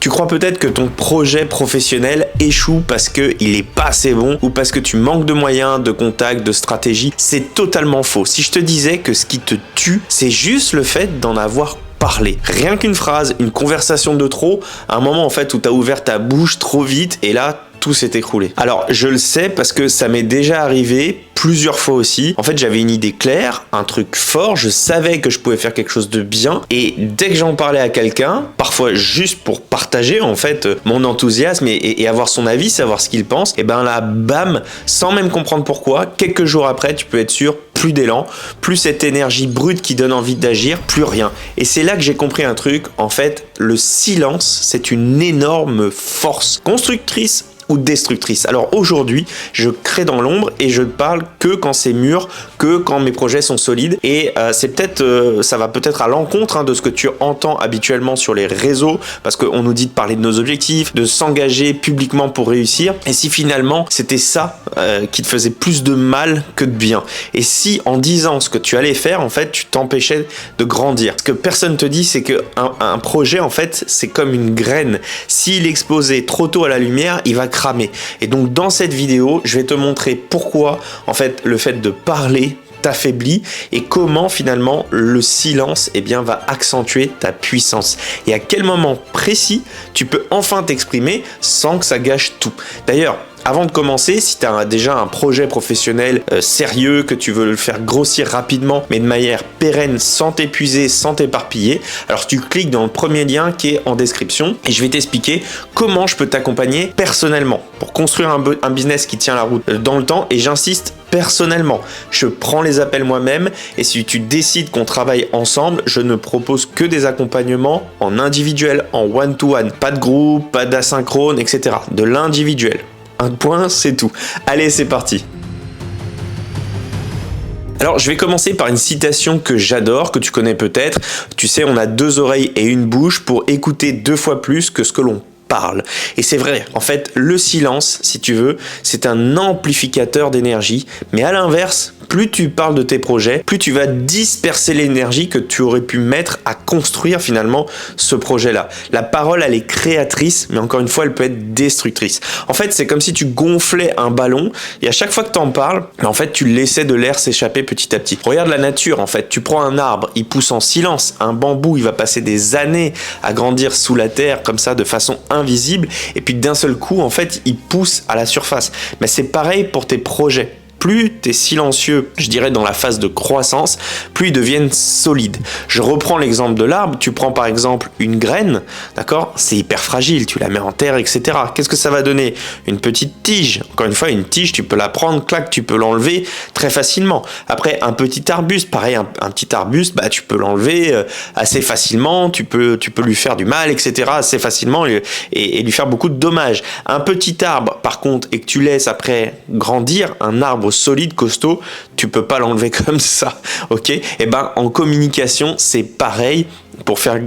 Tu crois peut-être que ton projet professionnel échoue parce qu'il est pas assez bon ou parce que tu manques de moyens, de contacts, de stratégie. C'est totalement faux. Si je te disais que ce qui te tue, c'est juste le fait d'en avoir parlé. Rien qu'une phrase, une conversation de trop, un moment en fait où tu as ouvert ta bouche trop vite et là, tout s'est écroulé. Alors, je le sais parce que ça m'est déjà arrivé plusieurs fois aussi. En fait, j'avais une idée claire, un truc fort, je savais que je pouvais faire quelque chose de bien et dès que j'en parlais à quelqu'un, parfois juste pour partager en fait mon enthousiasme et avoir son avis, savoir ce qu'il pense, et ben là, bam, sans même comprendre pourquoi, quelques jours après, tu peux être sûr, plus d'élan, plus cette énergie brute qui donne envie d'agir, plus rien. Et c'est là que j'ai compris un truc, en fait, le silence, c'est une énorme force constructrice ou destructrice. Alors aujourd'hui, je crée dans l'ombre et je ne parle que quand c'est mûr, que quand mes projets sont solides. Et c'est peut-être, ça va peut-être à l'encontre de ce que tu entends habituellement sur les réseaux, parce qu'on nous dit de parler de nos objectifs, de s'engager publiquement pour réussir. Et si finalement c'était ça qui te faisait plus de mal que de bien. Et si en disant ce que tu allais faire, en fait, tu t'empêchais de grandir. Ce que personne te dit, c'est que un projet, en fait, c'est comme une graine. S'il est exposé trop tôt à la lumière, il va cramer. Et donc dans cette vidéo, je vais te montrer pourquoi en fait le fait de parler t'affaiblit et comment finalement le silence va accentuer ta puissance et à quel moment précis tu peux enfin t'exprimer sans que ça gâche tout. D'ailleurs, avant de commencer, si tu as déjà un projet professionnel sérieux, que tu veux le faire grossir rapidement, mais de manière pérenne, sans t'épuiser, sans t'éparpiller, alors tu cliques dans le premier lien qui est en description et je vais t'expliquer comment je peux t'accompagner personnellement pour construire un business qui tient la route dans le temps et j'insiste, personnellement. Je prends les appels moi-même et si tu décides qu'on travaille ensemble, je ne propose que des accompagnements en individuel, en one-to-one, pas de groupe, pas d'asynchrone, etc. De l'individuel. Un point, c'est tout. Allez, c'est parti. Alors, je vais commencer par une citation que j'adore, que tu connais peut-être. Tu sais, on a 2 oreilles et une bouche pour écouter 2 fois plus que ce que l'on parle. Et c'est vrai, en fait, le silence, si tu veux, c'est un amplificateur d'énergie. Mais à l'inverse, plus tu parles de tes projets, plus tu vas disperser l'énergie que tu aurais pu mettre à construire finalement ce projet-là. La parole, elle est créatrice, mais encore une fois, elle peut être destructrice. En fait, c'est comme si tu gonflais un ballon et à chaque fois que tu en parles, en fait, tu laissais de l'air s'échapper petit à petit. Regarde la nature, en fait. Tu prends un arbre, il pousse en silence. Un bambou, il va passer des années à grandir sous la terre comme ça, de façon invisible. Et puis d'un seul coup, en fait, il pousse à la surface. Mais c'est pareil pour tes projets. Plus tu es silencieux, je dirais dans la phase de croissance, plus ils deviennent solides. Je reprends l'exemple de l'arbre, tu prends par exemple une graine, d'accord? C'est hyper fragile, tu la mets en terre, etc. Qu'est-ce que ça va donner? Une petite tige. Encore une fois, une tige, tu peux la prendre, clac, tu peux l'enlever très facilement. Après, un petit arbuste, pareil, un petit arbuste, tu peux l'enlever assez facilement, tu peux lui faire du mal, etc. assez facilement et lui faire beaucoup de dommages. Un petit arbre, par contre, et que tu laisses après grandir, un arbre solide, costaud, tu peux pas l'enlever comme ça, ok? Et en communication, c'est pareil. Pour faire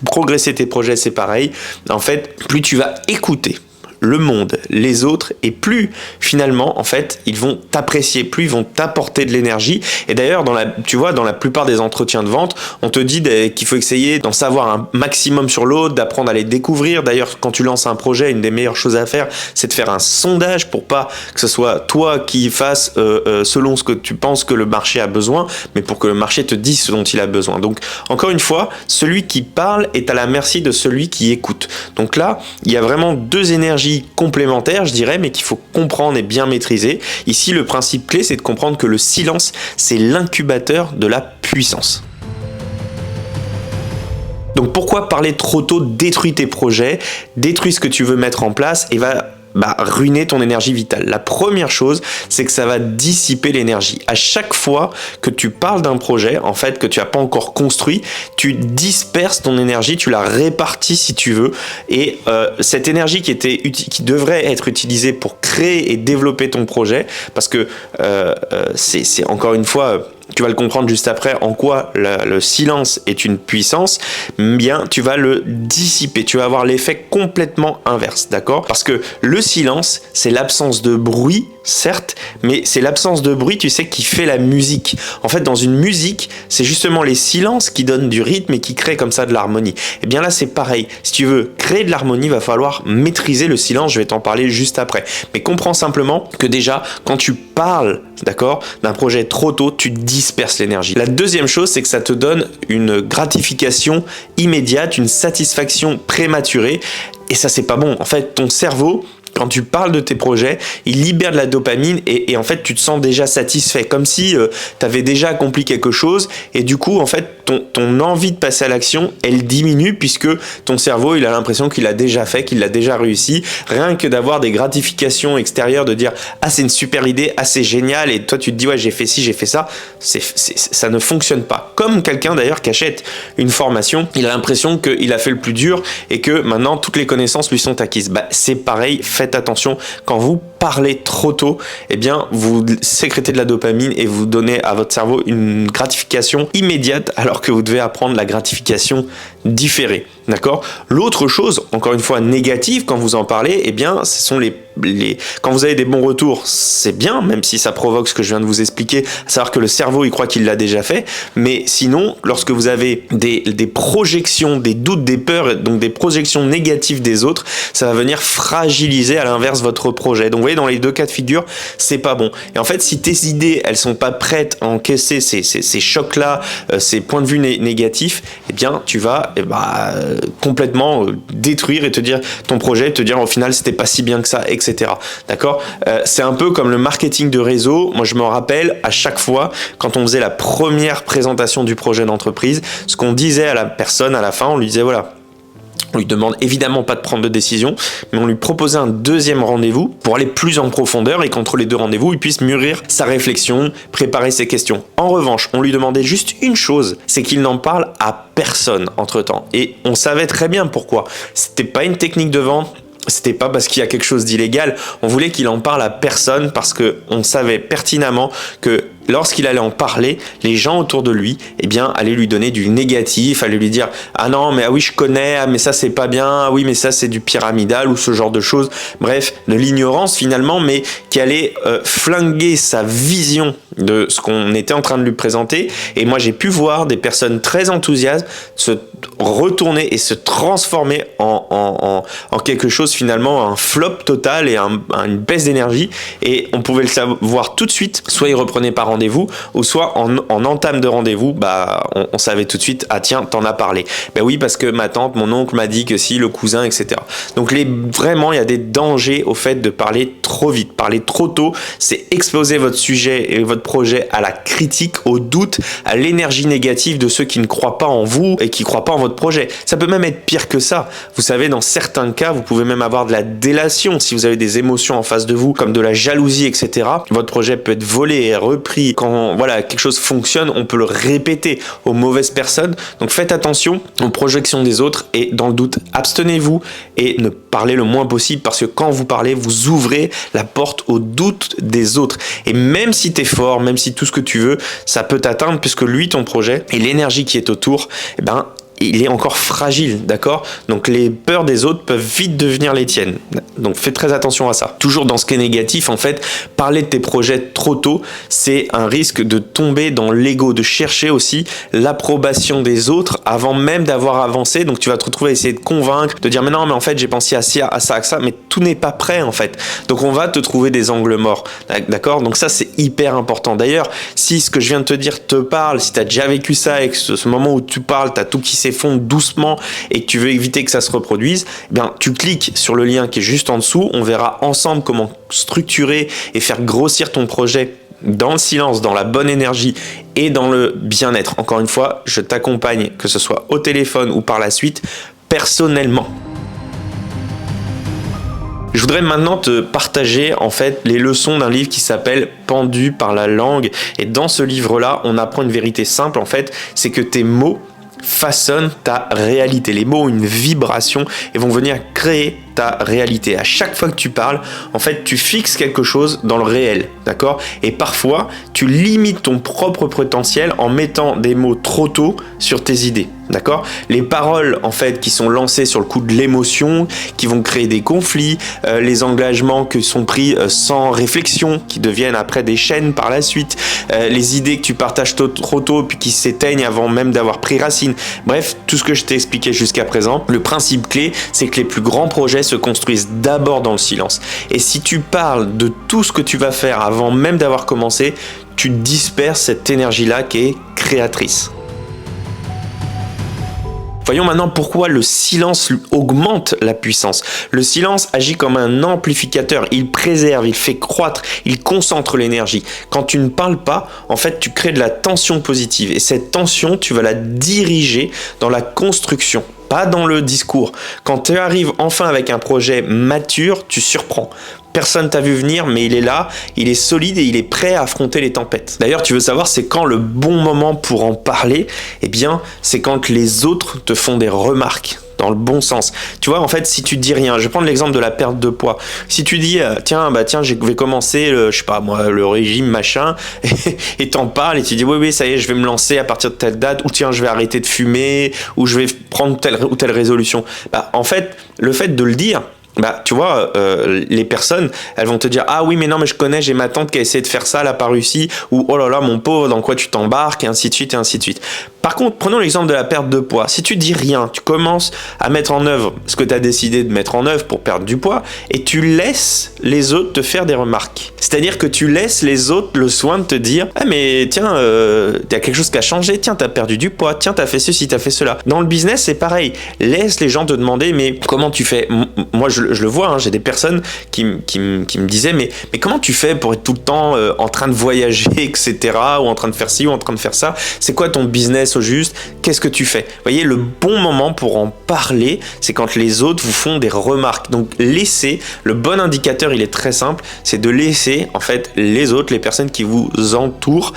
progresser tes projets, c'est pareil. En fait, plus tu vas écouter le monde, les autres, et plus finalement, en fait, ils vont t'apprécier, plus ils vont t'apporter de l'énergie. Et d'ailleurs, dans la plupart des entretiens de vente, on te dit qu'il faut essayer d'en savoir un maximum sur l'autre, d'apprendre à les découvrir. D'ailleurs, quand tu lances un projet, une des meilleures choses à faire, c'est de faire un sondage pour pas que ce soit toi qui fasses selon ce que tu penses que le marché a besoin, mais pour que le marché te dise ce dont il a besoin. Donc, encore une fois, celui qui parle est à la merci de celui qui écoute. Donc là, il y a vraiment 2 énergies complémentaires, je dirais, mais qu'il faut comprendre et bien maîtriser. Ici, le principe clé, c'est de comprendre que le silence, c'est l'incubateur de la puissance. Donc pourquoi parler trop tôt détruit tes projets, détruit ce que tu veux mettre en place et va ruiner ton énergie vitale. La première chose, c'est que ça va dissiper l'énergie. À chaque fois que tu parles d'un projet, en fait, que tu n'as pas encore construit, tu disperses ton énergie, tu la répartis si tu veux. Et cette énergie qui devrait être utilisée pour créer et développer ton projet, parce que c'est encore une fois... Tu vas le comprendre juste après en quoi le silence est une puissance, bien tu vas le dissiper, tu vas avoir l'effet complètement inverse, d'accord? Parce que le silence, c'est l'absence de bruit certes, mais c'est l'absence de bruit, tu sais, qui fait la musique. En fait, dans une musique, c'est justement les silences qui donnent du rythme et qui créent comme ça de l'harmonie. Et bien là, c'est pareil. Si tu veux créer de l'harmonie, il va falloir maîtriser le silence. Je vais t'en parler juste après. Mais comprends simplement que déjà, quand tu parles, d'accord, d'un projet trop tôt, tu disperses l'énergie. La deuxième chose, c'est que ça te donne une gratification immédiate, une satisfaction prématurée. Et ça, c'est pas bon. En fait, ton cerveau, quand tu parles de tes projets, il libère de la dopamine et en fait, tu te sens déjà satisfait, comme si tu avais déjà accompli quelque chose et du coup, en fait, ton envie de passer à l'action, elle diminue puisque ton cerveau, il a l'impression qu'il a déjà fait, qu'il a déjà réussi. Rien que d'avoir des gratifications extérieures, de dire « Ah, c'est une super idée, ah, c'est génial » et toi, tu te dis « Ouais, j'ai fait ci, j'ai fait ça », ça ne fonctionne pas. Comme quelqu'un d'ailleurs qui achète une formation, il a l'impression qu'il a fait le plus dur et que maintenant, toutes les connaissances lui sont acquises. Bah, c'est pareil, faites attention, quand vous parlez trop tôt, eh bien, vous sécrétez de la dopamine et vous donnez à votre cerveau une gratification immédiate alors que vous devez apprendre la gratification différée. D'accord ? L'autre chose, encore une fois négative, quand vous en parlez, eh bien, ce sont quand vous avez des bons retours, c'est bien, même si ça provoque ce que je viens de vous expliquer, à savoir que le cerveau, il croit qu'il l'a déjà fait. Mais sinon, lorsque vous avez des projections, des doutes, des peurs, donc des projections négatives des autres, ça va venir fragiliser à l'inverse votre projet. Donc, vous voyez, dans les deux cas de figure, c'est pas bon. Et en fait, si tes idées, elles sont pas prêtes à encaisser ces chocs-là, ces points de vue négatifs, eh bien, tu vas complètement détruire et te dire ton projet, te dire au final, c'était pas si bien que ça, etc. D'accord ? C'est un peu comme le marketing de réseau. Moi, je me rappelle à chaque fois, quand on faisait la première présentation du projet d'entreprise, ce qu'on disait à la personne à la fin, on lui disait voilà, on lui demande évidemment pas de prendre de décision, mais on lui proposait un deuxième rendez-vous pour aller plus en profondeur et qu'entre les deux rendez-vous, il puisse mûrir sa réflexion, préparer ses questions. En revanche, on lui demandait juste une chose, c'est qu'il n'en parle à personne entre-temps. Et on savait très bien pourquoi. C'était pas une technique de vente, c'était pas parce qu'il y a quelque chose d'illégal, on voulait qu'il en parle à personne parce que on savait pertinemment que lorsqu'il allait en parler, les gens autour de lui, eh bien, allaient lui donner du négatif, allaient lui dire « Ah non, mais ah oui, je connais, ah mais ça c'est pas bien, ah oui, mais ça c'est du pyramidal » ou ce genre de choses. Bref, de l'ignorance finalement, mais qui allait flinguer sa vision de ce qu'on était en train de lui présenter. Et moi, j'ai pu voir des personnes très enthousiastes se retourner et se transformer en quelque chose finalement, un flop total et une baisse d'énergie. Et on pouvait le savoir tout de suite, soit il reprenait par rendez-vous, ou soit en entame de rendez-vous, on savait tout de suite, ah tiens, t'en as parlé. Ben oui, parce que ma tante, mon oncle m'a dit que si, le cousin, etc. Donc vraiment, il y a des dangers au fait de parler trop vite. Parler trop tôt, c'est exposer votre sujet et votre projet à la critique, au doute, à l'énergie négative de ceux qui ne croient pas en vous et qui ne croient pas en votre projet. Ça peut même être pire que ça. Vous savez, dans certains cas, vous pouvez même avoir de la délation si vous avez des émotions en face de vous, comme de la jalousie, etc. Votre projet peut être volé et repris. Quand quelque chose fonctionne, on peut le répéter aux mauvaises personnes. Donc faites attention aux projections des autres et dans le doute, abstenez-vous et ne parlez le moins possible parce que quand vous parlez, vous ouvrez la porte au doute des autres. Et même si t'es fort, même si tout ce que tu veux, ça peut t'atteindre puisque lui, ton projet et l'énergie qui est autour, il est encore fragile, d'accord ? Donc les peurs des autres peuvent vite devenir les tiennes. Donc fais très attention à ça. Toujours dans ce qui est négatif, en fait, parler de tes projets trop tôt, c'est un risque de tomber dans l'ego, de chercher aussi l'approbation des autres avant même d'avoir avancé. Donc tu vas te retrouver à essayer de convaincre, de dire mais non, mais en fait j'ai pensé à ça, à ça, mais tout n'est pas prêt en fait. Donc on va te trouver des angles morts, d'accord ? Donc ça c'est hyper important. D'ailleurs, si ce que je viens de te dire te parle, si tu as déjà vécu ça et que ce moment où tu parles, tu as tout qui s'effondre doucement et que tu veux éviter que ça se reproduise, tu cliques sur le lien qui est juste en dessous. On verra ensemble comment structurer et faire grossir ton projet dans le silence, dans la bonne énergie et dans le bien-être. Encore une fois, je t'accompagne, que ce soit au téléphone ou par la suite, personnellement. Je voudrais maintenant te partager en fait les leçons d'un livre qui s'appelle Pendu par la langue. Et dans ce livre-là, on apprend une vérité simple en fait, c'est que tes mots façonnent ta réalité. Les mots ont une vibration et vont venir créer ta réalité. À chaque fois que tu parles, en fait, tu fixes quelque chose dans le réel, d'accord? Et parfois, tu limites ton propre potentiel en mettant des mots trop tôt sur tes idées, d'accord? Les paroles, en fait, qui sont lancées sur le coup de l'émotion, qui vont créer des conflits, les engagements qui sont pris sans réflexion, qui deviennent après des chaînes par la suite, les idées que tu partages trop tôt puis qui s'éteignent avant même d'avoir pris racine. Bref, tout ce que je t'ai expliqué jusqu'à présent, le principe clé, c'est que les plus grands projets se construisent d'abord dans le silence. Et si tu parles de tout ce que tu vas faire avant même d'avoir commencé, tu disperses cette énergie-là qui est créatrice. Voyons maintenant pourquoi le silence augmente la puissance. Le silence agit comme un amplificateur, il préserve, il fait croître, il concentre l'énergie. Quand tu ne parles pas, en fait, tu crées de la tension positive et cette tension, tu vas la diriger dans la construction, pas dans le discours. Quand tu arrives enfin avec un projet mature, tu surprends. Personne t'a vu venir, mais il est là, il est solide et il est prêt à affronter les tempêtes. D'ailleurs, tu veux savoir c'est quand le bon moment pour en parler? Eh bien, c'est quand les autres te font des remarques. Dans le bon sens. Tu vois, en fait, si tu dis rien, je vais prendre l'exemple de la perte de poids. Si tu dis, tiens, je vais commencer, je sais pas moi, le régime, machin, et t'en parles, et tu dis, oui, ça y est, je vais me lancer à partir de telle date, ou tiens, je vais arrêter de fumer, ou je vais prendre telle ou telle résolution. En fait, le fait de le dire, tu vois, les personnes, elles vont te dire ah oui mais non mais je connais, j'ai ma tante qui a essayé de faire ça, elle a pas réussi, ou oh là là mon pauvre, dans quoi tu t'embarques, et ainsi de suite et ainsi de suite. Par contre, prenons l'exemple de la perte de poids. Si tu dis rien, tu commences à mettre en œuvre ce que tu as décidé de mettre en œuvre pour perdre du poids et tu laisses les autres te faire des remarques. C'est-à-dire que tu laisses les autres le soin de te dire ah mais tiens, y a quelque chose qui a changé, tiens t'as perdu du poids, tiens t'as fait ceci, t'as fait cela. Dans le business c'est pareil. Laisse les gens te demander mais comment tu fais. Moi je le vois, hein, j'ai des personnes qui me disaient mais comment tu fais pour être tout le temps en train de voyager, etc. ou en train de faire ci ou en train de faire ça. C'est quoi ton business au juste? Qu'est-ce que tu fais? Vous voyez, le bon moment pour en parler, c'est quand les autres vous font des remarques. Donc laissez, le bon indicateur, il est très simple, c'est de laisser en fait les autres, les personnes qui vous entourent,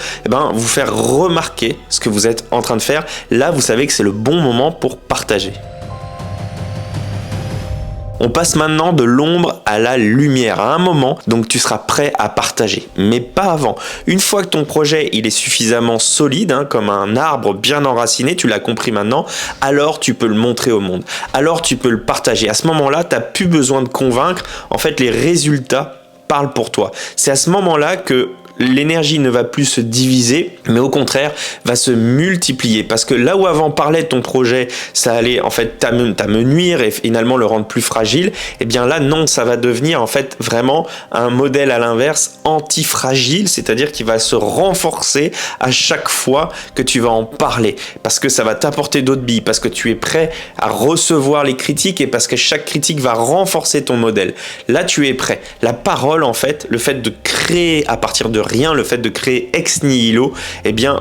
vous faire remarquer ce que vous êtes en train de faire. Là, vous savez que c'est le bon moment pour partager. On passe maintenant de l'ombre à la lumière. À un moment, donc tu seras prêt à partager, mais pas avant. Une fois que ton projet il est suffisamment solide, comme un arbre bien enraciné, tu l'as compris maintenant, alors tu peux le montrer au monde. Alors tu peux le partager. À ce moment-là, tu n'as plus besoin de convaincre. En fait, les résultats parlent pour toi. C'est à ce moment-là que l'énergie ne va plus se diviser, mais au contraire va se multiplier, parce que là où avant parlait de ton projet, ça allait en fait t'amenuire et finalement le rendre plus fragile, et bien là non, ça va devenir en fait vraiment un modèle à l'inverse anti-fragile, c'est-à-dire qu'il va se renforcer à chaque fois que tu vas en parler, parce que ça va t'apporter d'autres billes, parce que tu es prêt à recevoir les critiques et parce que chaque critique va renforcer ton modèle. Là tu es prêt. La parole en fait, le fait de créer à partir de rien, le fait de créer ex nihilo,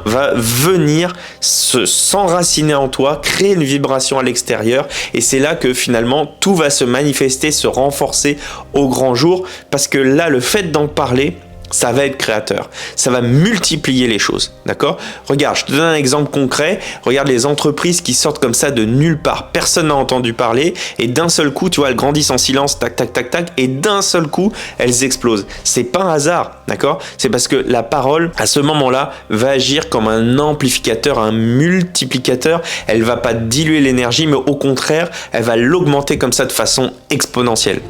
va venir s'enraciner en toi, créer une vibration à l'extérieur, et c'est là que finalement tout va se manifester, se renforcer au grand jour, parce que là le fait d'en parler, ça va être créateur, ça va multiplier les choses, d'accord? Regarde, je te donne un exemple concret, regarde les entreprises qui sortent comme ça de nulle part, personne n'a entendu parler, et d'un seul coup, tu vois, elles grandissent en silence, tac, tac, tac, tac, et d'un seul coup, elles explosent. C'est pas un hasard, d'accord? C'est parce que la parole, à ce moment-là, va agir comme un amplificateur, un multiplicateur, elle va pas diluer l'énergie, mais au contraire, elle va l'augmenter comme ça de façon exponentielle.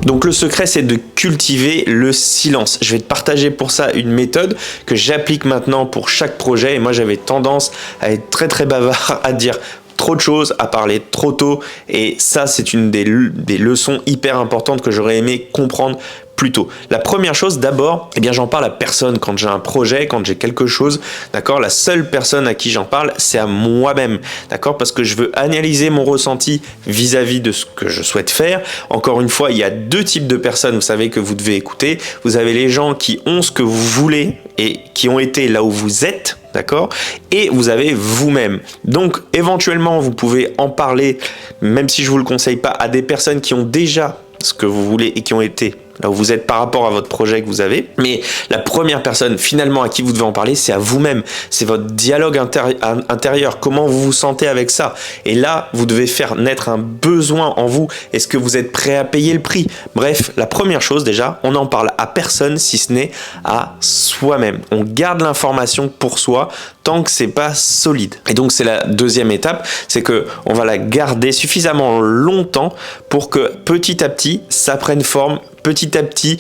Donc le secret, c'est de cultiver le silence. Je vais te partager pour ça une méthode que j'applique maintenant pour chaque projet. Et moi, j'avais tendance à être très très bavard, à dire trop de choses, à parler trop tôt. Et ça, c'est une des leçons hyper importantes que j'aurais aimé comprendre plus tôt. La première chose, d'abord, j'en parle à personne quand j'ai un projet, quand j'ai quelque chose, d'accord? La seule personne à qui j'en parle, c'est à moi-même, d'accord? Parce que je veux analyser mon ressenti vis-à-vis de ce que je souhaite faire. Encore une fois, il y a deux types de personnes, vous savez, que vous devez écouter. Vous avez les gens qui ont ce que vous voulez et qui ont été là où vous êtes, d'accord? Et vous avez vous-même. Donc, éventuellement, vous pouvez en parler, même si je vous le conseille pas, à des personnes qui ont déjà ce que vous voulez et qui ont été là où vous êtes par rapport à votre projet que vous avez. Mais la première personne finalement à qui vous devez en parler, c'est à vous-même. C'est votre dialogue intérieur. Comment vous vous sentez avec ça? Et là, vous devez faire naître un besoin en vous. Est-ce que vous êtes prêt à payer le prix? Bref, la première chose déjà, on n'en parle à personne si ce n'est à soi-même. On garde l'information pour soi tant que c'est pas solide. Et donc c'est la deuxième étape, c'est que on va la garder suffisamment longtemps pour que petit à petit ça prenne forme. Petit à petit,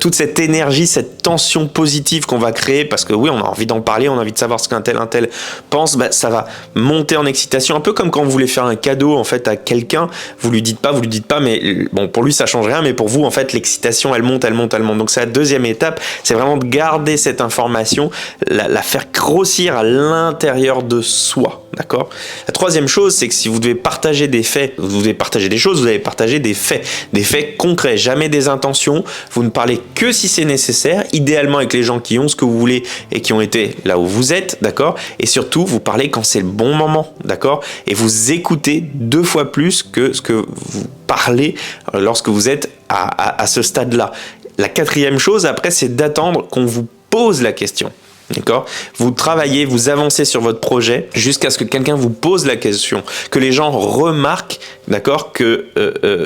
toute cette énergie, cette tension positive qu'on va créer, parce que oui, on a envie d'en parler, on a envie de savoir ce qu'un tel pense, bah, ça va monter en excitation, un peu comme quand vous voulez faire un cadeau en fait à quelqu'un, vous lui dites pas, mais bon, pour lui ça change rien, mais pour vous en fait l'excitation elle monte. Donc c'est la deuxième étape, c'est vraiment de garder cette information, la faire grossir à l'intérieur de soi. D'accord? La troisième chose, c'est que si vous devez partager des faits, vous devez partager des choses, vous allez partager des faits concrets, jamais des intentions. Vous ne parlez que si c'est nécessaire, idéalement avec les gens qui ont ce que vous voulez et qui ont été là où vous êtes, d'accord? Et surtout, vous parlez quand c'est le bon moment, d'accord? Et vous écoutez 2 fois plus que ce que vous parlez lorsque vous êtes à ce stade-là. La quatrième chose, après, c'est d'attendre qu'on vous pose la question. D'accord? Vous travaillez, vous avancez sur votre projet jusqu'à ce que quelqu'un vous pose la question, que les gens remarquent, d'accord, que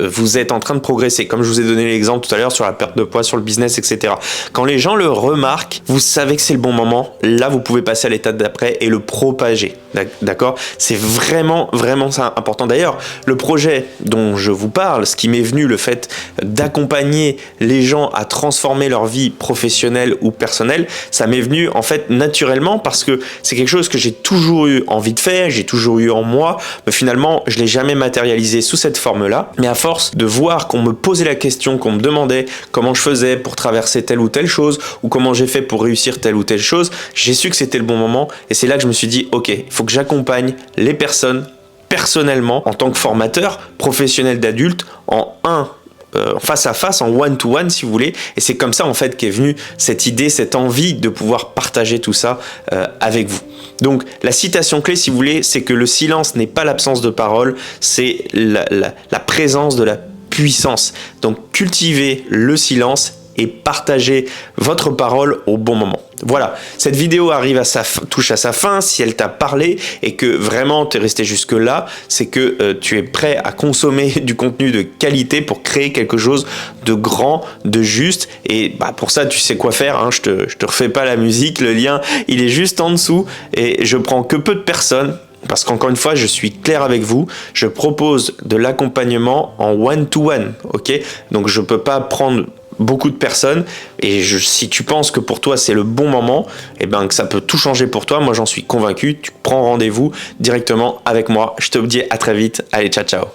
vous êtes en train de progresser. Comme je vous ai donné l'exemple tout à l'heure sur la perte de poids, sur le business, etc. Quand les gens le remarquent, vous savez que c'est le bon moment. Là, vous pouvez passer à l'étape d'après et le propager. D'accord? C'est vraiment ça important. D'ailleurs, le projet dont je vous parle, ce qui m'est venu, le fait d'accompagner les gens à transformer leur vie professionnelle ou personnelle, ça m'est venu en fait naturellement parce que c'est quelque chose que j'ai toujours eu envie de faire, j'ai toujours eu en moi, mais finalement, je l'ai jamais matérialisé sous cette forme-là. Mais à force de voir qu'on me posait la question, qu'on me demandait comment je faisais pour traverser telle ou telle chose ou comment j'ai fait pour réussir telle ou telle chose, j'ai su que c'était le bon moment et c'est là que je me suis dit, ok, il faut que j'accompagne les personnes personnellement en tant que formateur professionnel d'adulte en face à face, en one-to-one si vous voulez, et c'est comme ça en fait qu'est venue cette idée, cette envie de pouvoir partager tout ça avec vous. Donc la citation clé si vous voulez, c'est que le silence n'est pas l'absence de parole, c'est la présence de la puissance. Donc cultivez le silence et partagez votre parole au bon moment. Voilà, cette vidéo touche à sa fin. Si elle t'a parlé et que vraiment tu es resté jusque là, c'est que tu es prêt à consommer du contenu de qualité pour créer quelque chose de grand, de juste. Et bah, pour ça, tu sais quoi faire, hein. Je te refais pas la musique, le lien, il est juste en dessous et je prends que peu de personnes. Parce qu'encore une fois, je suis clair avec vous, je propose de l'accompagnement en one-to-one, ok? Donc je peux pas prendre beaucoup de personnes et si tu penses que pour toi c'est le bon moment, et ben que ça peut tout changer pour toi, moi j'en suis convaincu, tu prends rendez-vous directement avec moi. Je te dis à très vite, allez ciao ciao.